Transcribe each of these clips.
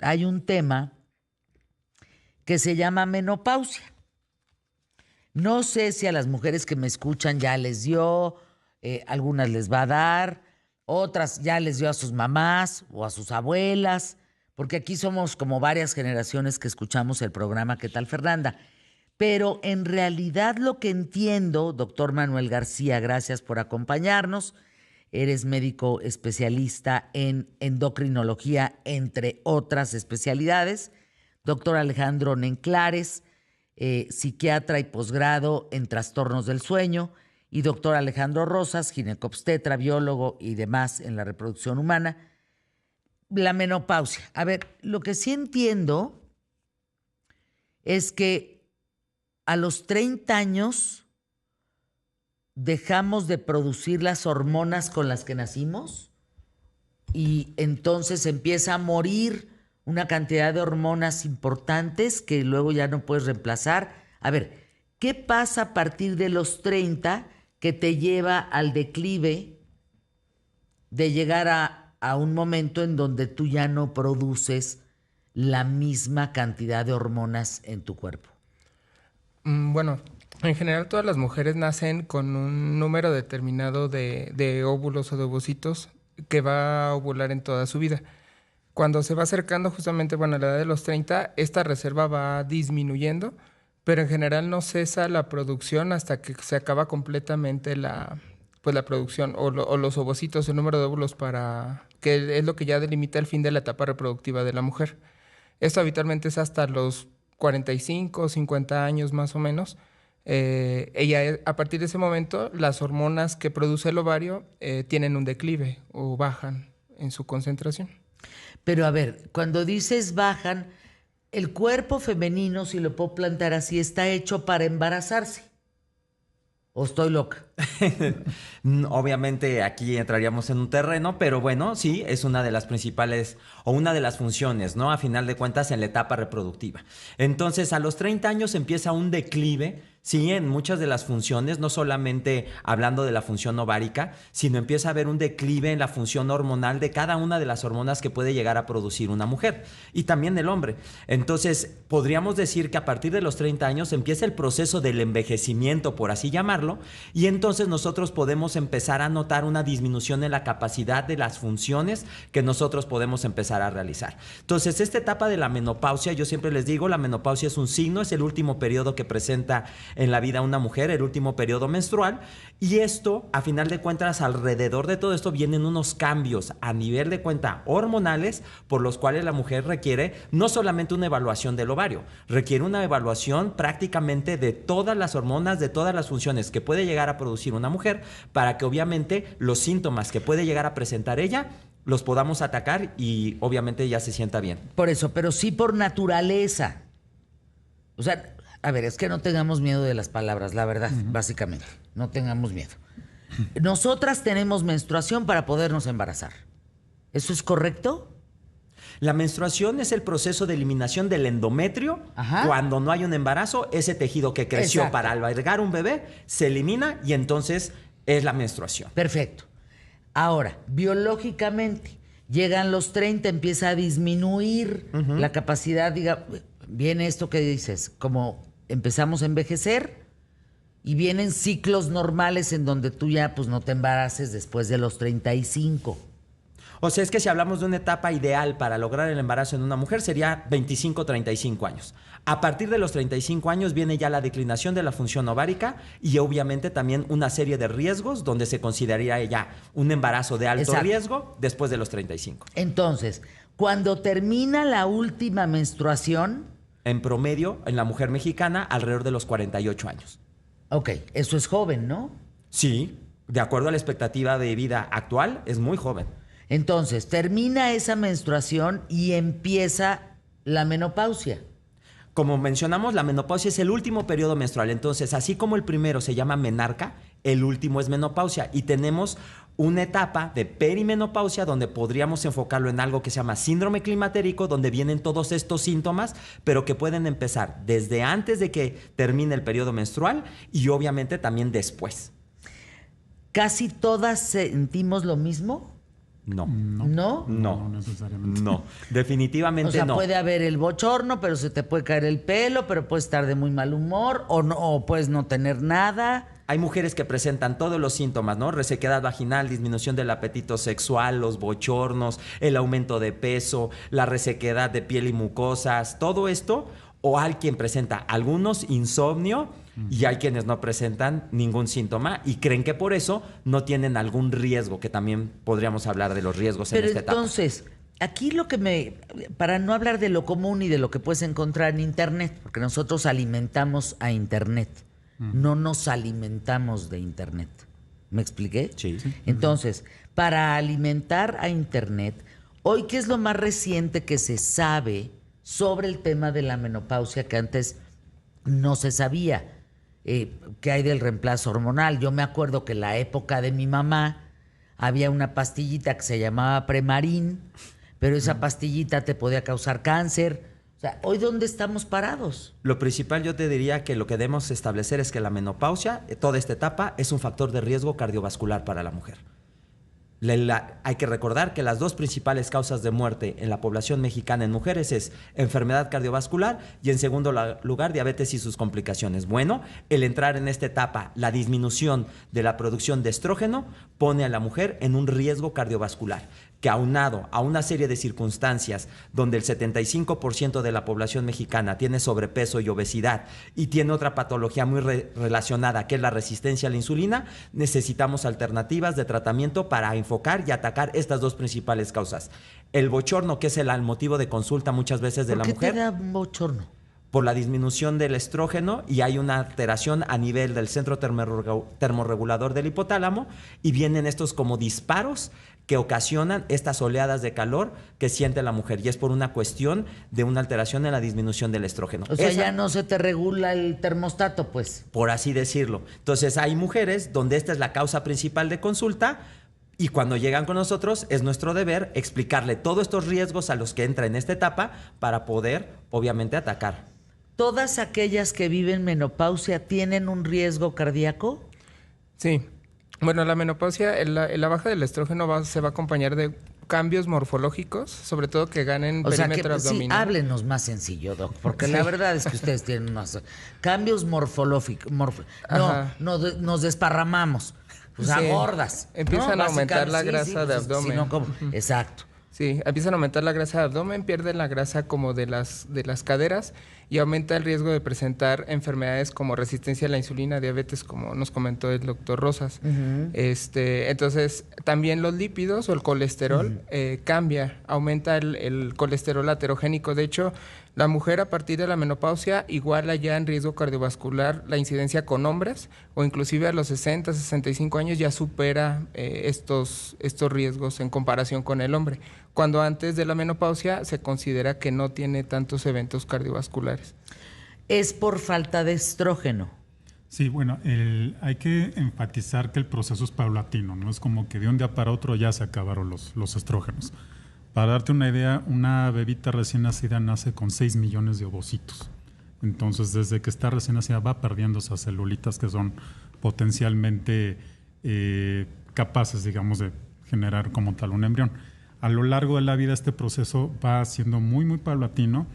hay un tema que se llama menopausia. No sé si a las mujeres que me escuchan ya les dio, algunas les va a dar, otras ya les dio a sus mamás o a sus abuelas, porque aquí somos como varias generaciones que escuchamos el programa ¿Qué tal, Fernanda? Pero en realidad lo que entiendo, doctor Manuel García, gracias por acompañarnos. Eres médico especialista en endocrinología, entre otras especialidades. Doctor Alejandro Nenclares, psiquiatra y posgrado en trastornos del sueño. Y doctor Alejandro Rosas, ginecobstetra, biólogo y demás en la reproducción humana. La menopausia. A ver, lo que sí entiendo es que a los 30 años dejamos de producir las hormonas con las que nacimos y entonces empieza a morir una cantidad de hormonas importantes que luego ya no puedes reemplazar. A ver, ¿qué pasa a partir de los 30 que te lleva al declive de llegar a un momento en donde tú ya no produces la misma cantidad de hormonas en tu cuerpo? Bueno, en general todas las mujeres nacen con un número determinado de óvulos o de ovocitos que va a ovular en toda su vida. Cuando se va acercando justamente, a la edad de los 30, esta reserva va disminuyendo, pero en general no cesa la producción hasta que se acaba completamente la producción o los ovocitos, el número de óvulos que es lo que ya delimita el fin de la etapa reproductiva de la mujer. Esto habitualmente es hasta los 45 o 50 años más o menos. A partir de ese momento, las hormonas que produce el ovario tienen un declive o bajan en su concentración. Pero a ver, cuando dices bajan, el cuerpo femenino, si lo puedo plantear así, está hecho para embarazarse. ¿O estoy loca? Obviamente aquí entraríamos en un terreno, pero bueno, sí, es una de las principales o una de las funciones, ¿no? A final de cuentas en la etapa reproductiva. Entonces, a los 30 años empieza un declive, sí, en muchas de las funciones, no solamente hablando de la función ovárica, sino empieza a haber un declive en la función hormonal de cada una de las hormonas que puede llegar a producir una mujer y también el hombre. Entonces, podríamos decir que a partir de los 30 años empieza el proceso del envejecimiento, por así llamarlo, y entonces nosotros podemos empezar a notar una disminución en la capacidad de las funciones que nosotros podemos empezar a realizar. Entonces, esta etapa de la menopausia, yo siempre les digo, la menopausia es un signo, es el último periodo que presenta en la vida una mujer, el último periodo menstrual, y esto, a final de cuentas, alrededor de todo esto vienen unos cambios a nivel de cuenta hormonales, por los cuales la mujer requiere no solamente una evaluación del ovario, requiere una evaluación prácticamente de todas las hormonas, de todas las funciones que puede llegar a producir una mujer, para que obviamente los síntomas que puede llegar a presentar ella los podamos atacar y obviamente ella se sienta bien. Por eso, pero sí por naturaleza. O sea, a ver, es que no tengamos miedo de las palabras, la verdad, básicamente. No tengamos miedo. Nosotras tenemos menstruación para podernos embarazar. ¿Eso es correcto? La menstruación es el proceso de eliminación del endometrio. Ajá. Cuando no hay un embarazo, ese tejido que creció Exacto. para albergar un bebé se elimina y entonces es la menstruación. Perfecto. Ahora, biológicamente, llegan los 30, empieza a disminuir la capacidad, viene esto que dices, como empezamos a envejecer y vienen ciclos normales en donde tú ya pues no te embaraces después de los 35. O sea, es que si hablamos de una etapa ideal para lograr el embarazo en una mujer sería 25-35 años. A partir de los 35 años viene ya la declinación de la función ovárica y obviamente también una serie de riesgos donde se consideraría ya un embarazo de alto riesgo después de los 35. Entonces, cuando termina la última menstruación... En promedio, en la mujer mexicana, alrededor de los 48 años. Ok, eso es joven, ¿no? Sí, de acuerdo a la expectativa de vida actual, es muy joven. Entonces, termina esa menstruación y empieza la menopausia. Como mencionamos, la menopausia es el último periodo menstrual. Entonces, así como el primero se llama menarca, el último es menopausia. Y tenemos una etapa de perimenopausia donde podríamos enfocarlo en algo que se llama síndrome climatérico, donde vienen todos estos síntomas, pero que pueden empezar desde antes de que termine el periodo menstrual y obviamente también después. ¿Casi todas sentimos lo mismo? No. ¿No? No. necesariamente. No, definitivamente O sea, no. puede haber el bochorno, pero se te puede caer el pelo, pero puedes estar de muy mal humor o no, o puedes no tener nada. Hay mujeres que presentan todos los síntomas, ¿no? Resequedad vaginal, disminución del apetito sexual, los bochornos, el aumento de peso, la resequedad de piel y mucosas, todo esto. O hay quien presenta algunos insomnio y hay quienes no presentan ningún síntoma y creen que por eso no tienen algún riesgo, que también podríamos hablar de los riesgos en Pero esta etapa. entonces, aquí para no hablar de lo común y de lo que puedes encontrar en Internet, porque nosotros alimentamos a Internet, no nos alimentamos de Internet. ¿Me expliqué? Sí. Entonces, para alimentar a Internet, hoy, ¿qué es lo más reciente que se sabe sobre el tema de la menopausia que antes no se sabía? ¿Qué hay del reemplazo hormonal? Yo me acuerdo que en la época de mi mamá había una pastillita que se llamaba Premarin, pero esa pastillita te podía causar cáncer. O sea, ¿hoy dónde estamos parados? Lo principal yo te diría que lo que debemos establecer es que la menopausia, toda esta etapa, es un factor de riesgo cardiovascular para la mujer. Hay que recordar que las dos principales causas de muerte en la población mexicana en mujeres es enfermedad cardiovascular y en segundo lugar diabetes y sus complicaciones. Bueno, el entrar en esta etapa, la disminución de la producción de estrógeno pone a la mujer en un riesgo cardiovascular que aunado a una serie de circunstancias donde el 75% de la población mexicana tiene sobrepeso y obesidad y tiene otra patología muy relacionada que es la resistencia a la insulina, necesitamos alternativas de tratamiento para enfocar y atacar estas dos principales causas. El bochorno, que es el motivo de consulta muchas veces de la mujer. ¿Por qué te da un bochorno? Por la disminución del estrógeno y hay una alteración a nivel del centro termorregulador del hipotálamo y vienen estos como disparos que ocasionan estas oleadas de calor que siente la mujer y es por una cuestión de una alteración en la disminución del estrógeno. O sea, ya no se te regula el termostato, pues. Por así decirlo. Entonces hay mujeres donde esta es la causa principal de consulta y cuando llegan con nosotros es nuestro deber explicarle todos estos riesgos a los que entra en esta etapa para poder, obviamente, atacar. ¿Todas aquellas que viven menopausia tienen un riesgo cardíaco? Sí. Bueno, la menopausia, la baja del estrógeno se va a acompañar de cambios morfológicos, sobre todo que ganen O sea, que perímetro sí, abdominal. háblenos más sencillo, Doc, porque la verdad es que ustedes tienen unos cambios morfológicos. Ajá. Nos desparramamos, o sea, Sí. gordas. Empiezan a aumentar la Básicamente, grasa de pues, abdomen. si no, ¿cómo? Exacto. Sí, empiezan a aumentar la grasa de abdomen, pierden la grasa como de las caderas y aumenta el riesgo de presentar enfermedades como resistencia a la insulina, diabetes, como nos comentó el doctor Rosas. Entonces, también los lípidos o el colesterol cambia, aumenta el colesterol aterogénico. De hecho, la mujer a partir de la menopausia iguala ya en riesgo cardiovascular la incidencia con hombres o inclusive a los 60, 65 años ya supera estos riesgos en comparación con el hombre, cuando antes de la menopausia se considera que no tiene tantos eventos cardiovasculares. Es por falta de estrógeno. Sí, bueno, hay que enfatizar que el proceso es paulatino, no es como que de un día para otro ya se acabaron los estrógenos. Para darte una idea, una bebita recién nacida nace con 6 millones de ovocitos. Entonces, desde que está recién nacida va perdiendo esas celulitas que son potencialmente capaces, digamos, de generar como tal un embrión. A lo largo de la vida este proceso va siendo muy, muy paulatino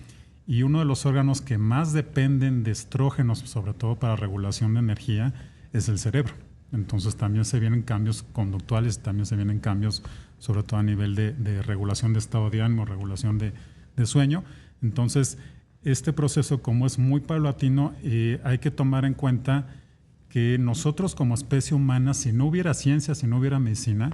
y uno de los órganos que más dependen de estrógenos, sobre todo para regulación de energía, es el cerebro. Entonces también se vienen cambios conductuales, también se vienen cambios sobre todo a nivel de regulación de estado de ánimo, regulación de sueño. Entonces, este proceso, como es muy paulatino, hay que tomar en cuenta que nosotros como especie humana, si no hubiera ciencia, si no hubiera medicina,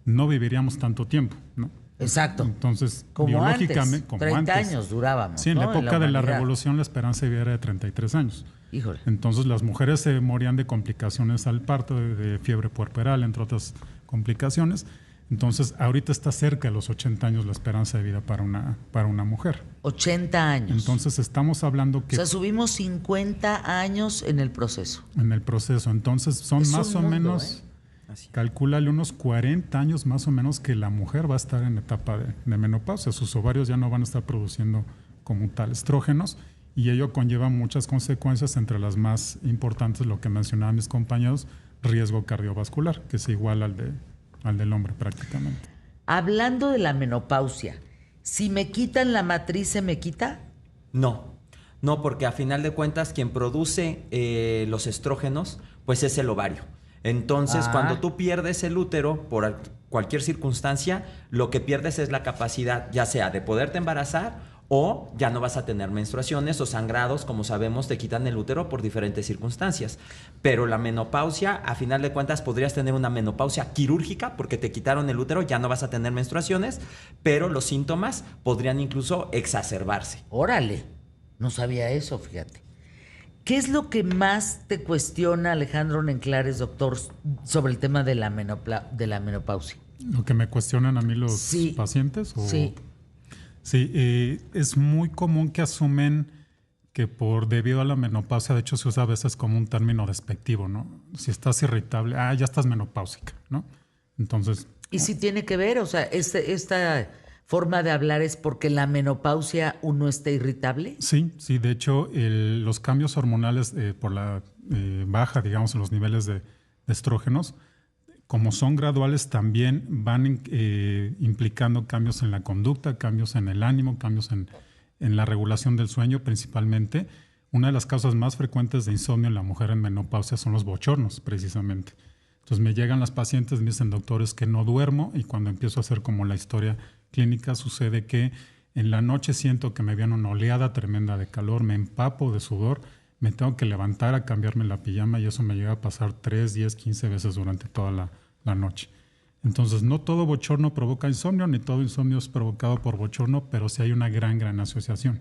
no viviríamos tanto tiempo, ¿no? Exacto. Entonces, Como biológicamente, antes, como 30 antes. años durábamos. Sí, en la ¿no? época de la humanidad. revolución la esperanza de vida era de 33 años. Híjole. Entonces las mujeres se morían de complicaciones al parto, de fiebre puerperal, entre otras complicaciones. Entonces ahorita está cerca de los 80 años la esperanza de vida para una mujer. 80 años. Entonces estamos hablando que O sea, subimos 50 años en el proceso. en el proceso, entonces son Es más un o mundo, menos, calcúlale unos 40 años más o menos que la mujer va a estar en etapa de menopausia. Sus ovarios ya no van a estar produciendo como tal estrógenos y ello conlleva muchas consecuencias, entre las más importantes, lo que mencionaban mis compañeros, riesgo cardiovascular, que es igual al del hombre prácticamente. Hablando de la menopausia, si me quitan la matriz, ¿se me quita? No, no, porque a final de cuentas quien produce los estrógenos, pues es el ovario. Entonces, cuando tú pierdes el útero por cualquier circunstancia, lo que pierdes es la capacidad, ya sea de poderte embarazar o ya no vas a tener menstruaciones o sangrados, como sabemos, te quitan el útero por diferentes circunstancias. Pero la menopausia, a final de cuentas, podrías tener una menopausia quirúrgica porque te quitaron el útero, ya no vas a tener menstruaciones, pero los síntomas podrían incluso exacerbarse. Órale, no sabía eso, fíjate. ¿Qué es lo que más te cuestiona, Alejandro Nenclares, doctor, sobre el tema de la menopausia? ¿Lo que me cuestionan a mí los Sí. pacientes? Sí. Sí, es muy común que asumen que debido a la menopausia, de hecho se usa a veces como un término despectivo, ¿no? Si estás irritable, ya estás menopáusica, ¿no? Entonces... ¿Y si tiene que ver? O sea, esta forma de hablar es porque la menopausia uno está irritable. Sí, de hecho los cambios hormonales por la baja, digamos, en los niveles de estrógenos, como son graduales, también van implicando cambios en la conducta, cambios en el ánimo, cambios en la regulación del sueño principalmente. Una de las causas más frecuentes de insomnio en la mujer en menopausia son los bochornos, precisamente. Entonces me llegan las pacientes, me dicen, doctores, que no duermo, y cuando empiezo a hacer como la historia clínica, sucede que en la noche siento que me viene una oleada tremenda de calor, me empapo de sudor, me tengo que levantar a cambiarme la pijama y eso me llega a pasar 3, 10, 15 veces durante toda la noche. Entonces, no todo bochorno provoca insomnio, ni todo insomnio es provocado por bochorno, pero sí hay una gran asociación.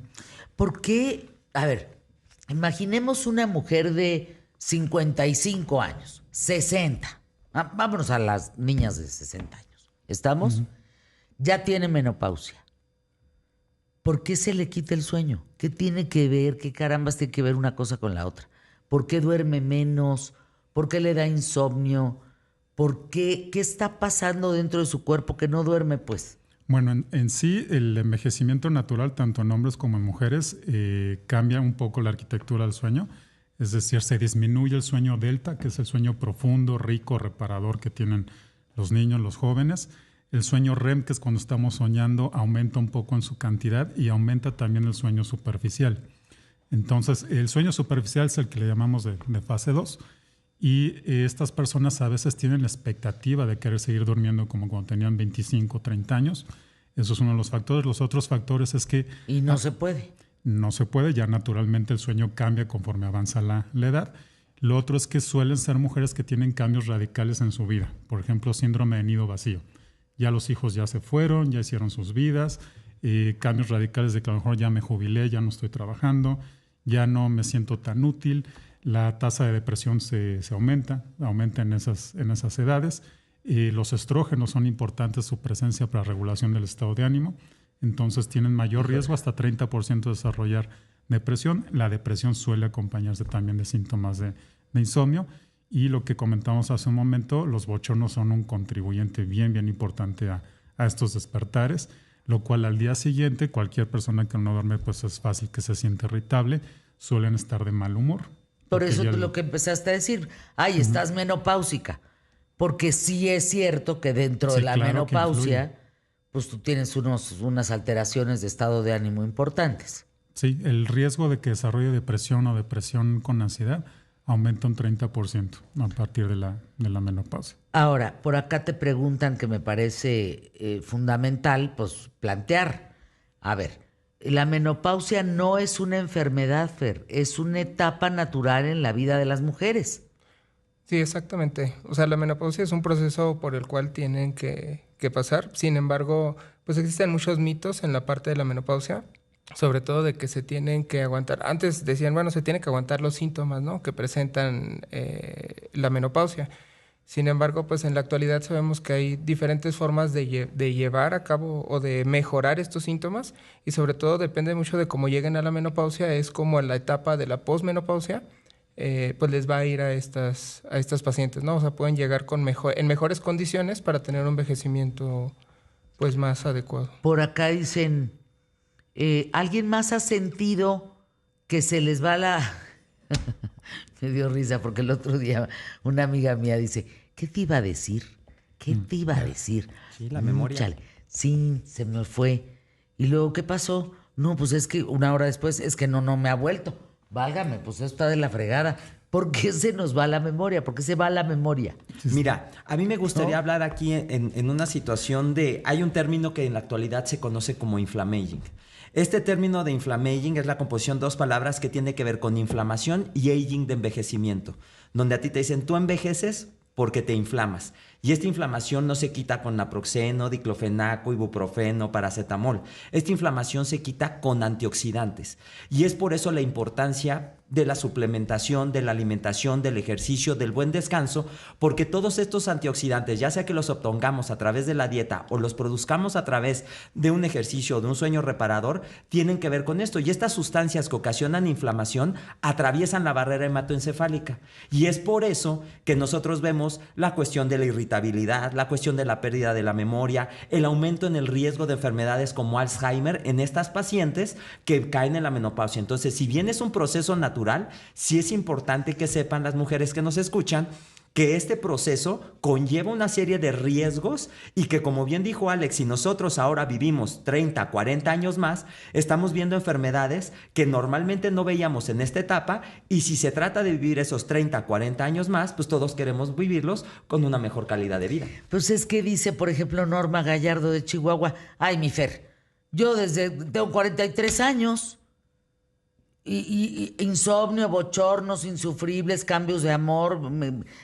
¿Por qué? A ver, imaginemos una mujer de 55 años, 60. Vámonos a las niñas de 60 años. ¿Estamos? Uh-huh. Ya tiene menopausia. ¿Por qué se le quita el sueño? ¿Qué tiene que ver? ¿Qué carambas tiene que ver una cosa con la otra? ¿Por qué duerme menos? ¿Por qué le da insomnio? ¿Por qué? ¿Qué está pasando dentro de su cuerpo que no duerme, pues? Bueno, en sí, el envejecimiento natural, tanto en hombres como en mujeres, cambia un poco la arquitectura del sueño. Es decir, se disminuye el sueño delta, que es el sueño profundo, rico, reparador que tienen los niños, los jóvenes. El sueño REM, que es cuando estamos soñando, aumenta un poco en su cantidad y aumenta también el sueño superficial. Entonces, el sueño superficial es el que le llamamos de fase 2. Y estas personas a veces tienen la expectativa de querer seguir durmiendo como cuando tenían 25, 30 años. Eso es uno de los factores. Los otros factores es que... Y no se puede. No se puede. Ya naturalmente el sueño cambia conforme avanza la edad. Lo otro es que suelen ser mujeres que tienen cambios radicales en su vida. Por ejemplo, síndrome de nido vacío. Ya los hijos ya se fueron, ya hicieron sus vidas. Cambios radicales de que a lo mejor ya me jubilé, ya no estoy trabajando, ya no me siento tan útil. La tasa de depresión se aumenta en esas edades. Los estrógenos son importantes, su presencia para regulación del estado de ánimo. Entonces tienen mayor riesgo, hasta 30% de desarrollar depresión. La depresión suele acompañarse también de síntomas de insomnio. Y lo que comentamos hace un momento, los bochornos son un contribuyente bien importante a estos despertares, lo cual al día siguiente cualquier persona que no duerme pues es fácil que se siente irritable, suelen estar de mal humor. Por eso lo que empezaste a decir, estás menopáusica, porque sí es cierto que dentro de la menopausia pues tú tienes unas alteraciones de estado de ánimo importantes. Sí, el riesgo de que desarrolle depresión o depresión con ansiedad aumenta un 30% a partir de la menopausia. Ahora, por acá te preguntan, que me parece fundamental, pues plantear. A ver, la menopausia no es una enfermedad, Fer, es una etapa natural en la vida de las mujeres. Sí, exactamente. O sea, la menopausia es un proceso por el cual tienen que pasar. Sin embargo, pues existen muchos mitos en la parte de la menopausia, sobre todo de que se tienen que aguantar. Antes decían, bueno, se tienen que aguantar los síntomas, ¿no?, que presentan la menopausia. Sin embargo, pues en la actualidad sabemos que hay diferentes formas de llevar a cabo o de mejorar estos síntomas, y sobre todo depende mucho de cómo lleguen a la menopausia. Es como en la etapa de la posmenopausia, pues les va a ir a estas pacientes, ¿no? O sea, pueden llegar en mejores condiciones para tener un envejecimiento pues más adecuado. Por acá dicen, ¿alguien más ha sentido que se les va la... Me dio risa porque el otro día una amiga mía dice, ¿qué te iba a decir? ¿Qué te iba a decir? Sí, la memoria. Chale. Sí, se me fue. ¿Y luego qué pasó? No, pues es que una hora después es que no me ha vuelto. Válgame, pues esto está de la fregada. ¿Por qué se nos va la memoria? ¿Por qué se va la memoria? Mira, a mí me gustaría hablar aquí en una situación de... Hay un término que en la actualidad se conoce como inflammaging. Este término de inflammaging es la composición de dos palabras que tiene que ver con inflamación y aging de envejecimiento, donde a ti te dicen, tú envejeces porque te inflamas. Y esta inflamación no se quita con naproxeno, diclofenaco, ibuprofeno, paracetamol. Esta inflamación se quita con antioxidantes. Y es por eso la importancia de la suplementación, de la alimentación, del ejercicio, del buen descanso, porque todos estos antioxidantes, ya sea que los obtengamos a través de la dieta o los produzcamos a través de un ejercicio o de un sueño reparador, tienen que ver con esto. Y estas sustancias que ocasionan inflamación atraviesan la barrera hematoencefálica. Y es por eso que nosotros vemos la cuestión de la irritabilidad, la cuestión de la pérdida de la memoria, el aumento en el riesgo de enfermedades como Alzheimer en estas pacientes que caen en la menopausia. Entonces, si bien es un proceso natural, sí es importante que sepan las mujeres que nos escuchan que este proceso conlleva una serie de riesgos y que, como bien dijo Alex, si nosotros ahora vivimos 30, 40 años más, estamos viendo enfermedades que normalmente no veíamos en esta etapa, y si se trata de vivir esos 30, 40 años más, pues todos queremos vivirlos con una mejor calidad de vida. Pues es que dice, por ejemplo, Norma Gallardo de Chihuahua, ay, mi Fer, yo tengo 43 años... Y insomnio, bochornos insufribles, cambios de amor,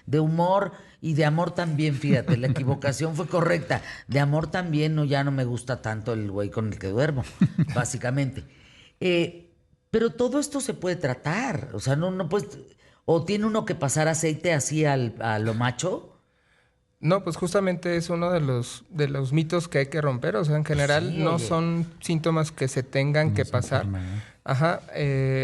de humor y de amor también, fíjate, la equivocación fue correcta. De amor también, no, ya no me gusta tanto el güey con el que duermo, básicamente. Pero todo esto se puede tratar, o sea, no puedes, o tiene uno que pasar aceite así a lo macho. No, pues justamente es uno de los mitos que hay que romper. O sea, en general Sí, no oye. son síntomas que se tengan que es pasar. enfermedad. Ajá,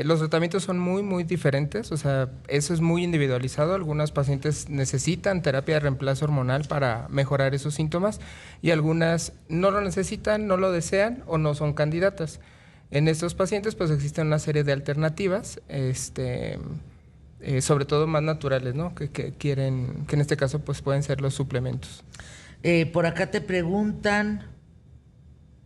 los tratamientos son muy, muy diferentes. O sea, eso es muy individualizado. Algunas pacientes necesitan terapia de reemplazo hormonal para mejorar esos síntomas y algunas no lo necesitan, no lo desean o no son candidatas. En estos pacientes, pues existen una serie de alternativas, sobre todo más naturales, ¿no? Que quieren, que en este caso pues pueden ser los suplementos. Por acá te preguntan,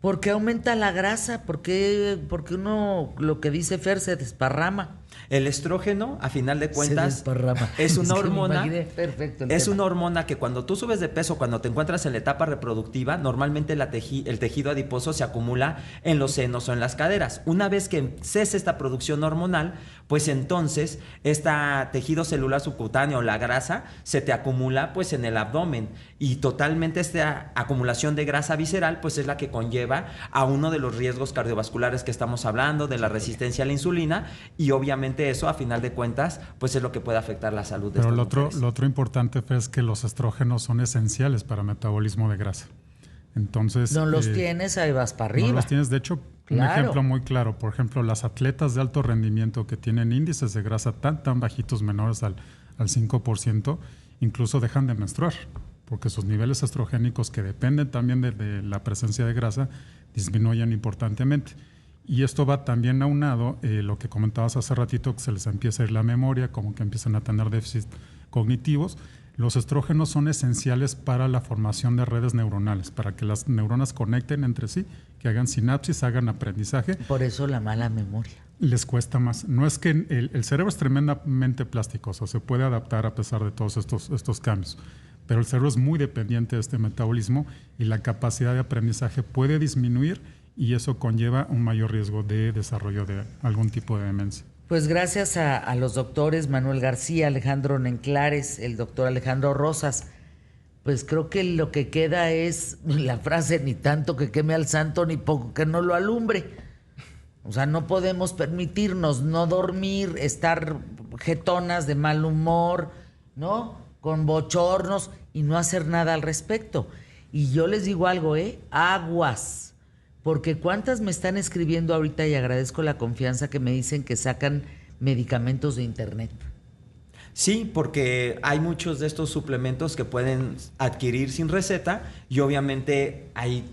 ¿por qué aumenta la grasa? ¿Por qué uno, lo que dice Fer, se desparrama? El estrógeno, a final de Se cuentas, desparrama. es una que me hormona. imaginé perfecto el Es tema. una hormona que cuando tú subes de peso, cuando te encuentras en la etapa reproductiva, normalmente el tejido adiposo se acumula en los senos o en las caderas. Una vez que cese esta producción hormonal, pues entonces este tejido celular subcutáneo, la grasa, se te acumula pues en el abdomen, y totalmente esta acumulación de grasa visceral pues es la que conlleva a uno de los riesgos cardiovasculares que estamos hablando, de la resistencia a la insulina, y obviamente eso a final de cuentas pues es lo que puede afectar la salud de Pero estas mujeres. lo otro importante Fer, es que los estrógenos son esenciales para el metabolismo de grasa. Entonces, No los tienes, ahí vas para arriba. no los tienes. De hecho, Claro. un ejemplo muy claro, por ejemplo, las atletas de alto rendimiento que tienen índices de grasa tan bajitos, menores al 5%, incluso dejan de menstruar, porque sus niveles estrogénicos, que dependen también de la presencia de grasa, disminuyen importantemente. Y esto va también aunado, lo que comentabas hace ratito, que se les empieza a ir la memoria, como que empiezan a tener déficits cognitivos. Los estrógenos son esenciales para la formación de redes neuronales, para que las neuronas conecten entre sí, que hagan sinapsis, hagan aprendizaje. Por eso la mala memoria. Les cuesta más. No es que el cerebro es tremendamente plástico, o sea, se puede adaptar a pesar de todos estos cambios, pero el cerebro es muy dependiente de este metabolismo y la capacidad de aprendizaje puede disminuir, y eso conlleva un mayor riesgo de desarrollo de algún tipo de demencia. Pues gracias a los doctores Manuel García, Alejandro Nenclares, el doctor Alejandro Rosas, pues creo que lo que queda es la frase, ni tanto que queme al santo, ni poco que no lo alumbre. O sea, no podemos permitirnos no dormir, estar jetonas de mal humor, ¿no? Con bochornos y no hacer nada al respecto. Y yo les digo algo, aguas. Porque cuántas me están escribiendo ahorita, y agradezco la confianza, que me dicen que sacan medicamentos de internet. Sí, porque hay muchos de estos suplementos que pueden adquirir sin receta, y obviamente hay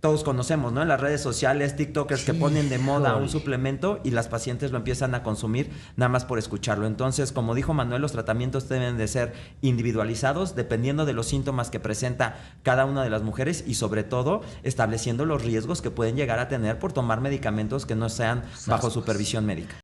todos conocemos, ¿no? En las redes sociales, TikTokers que ponen de moda un suplemento y las pacientes lo empiezan a consumir nada más por escucharlo. Entonces, como dijo Manuel, los tratamientos deben de ser individualizados dependiendo de los síntomas que presenta cada una de las mujeres y sobre todo estableciendo los riesgos que pueden llegar a tener por tomar medicamentos que no sean bajo supervisión médica.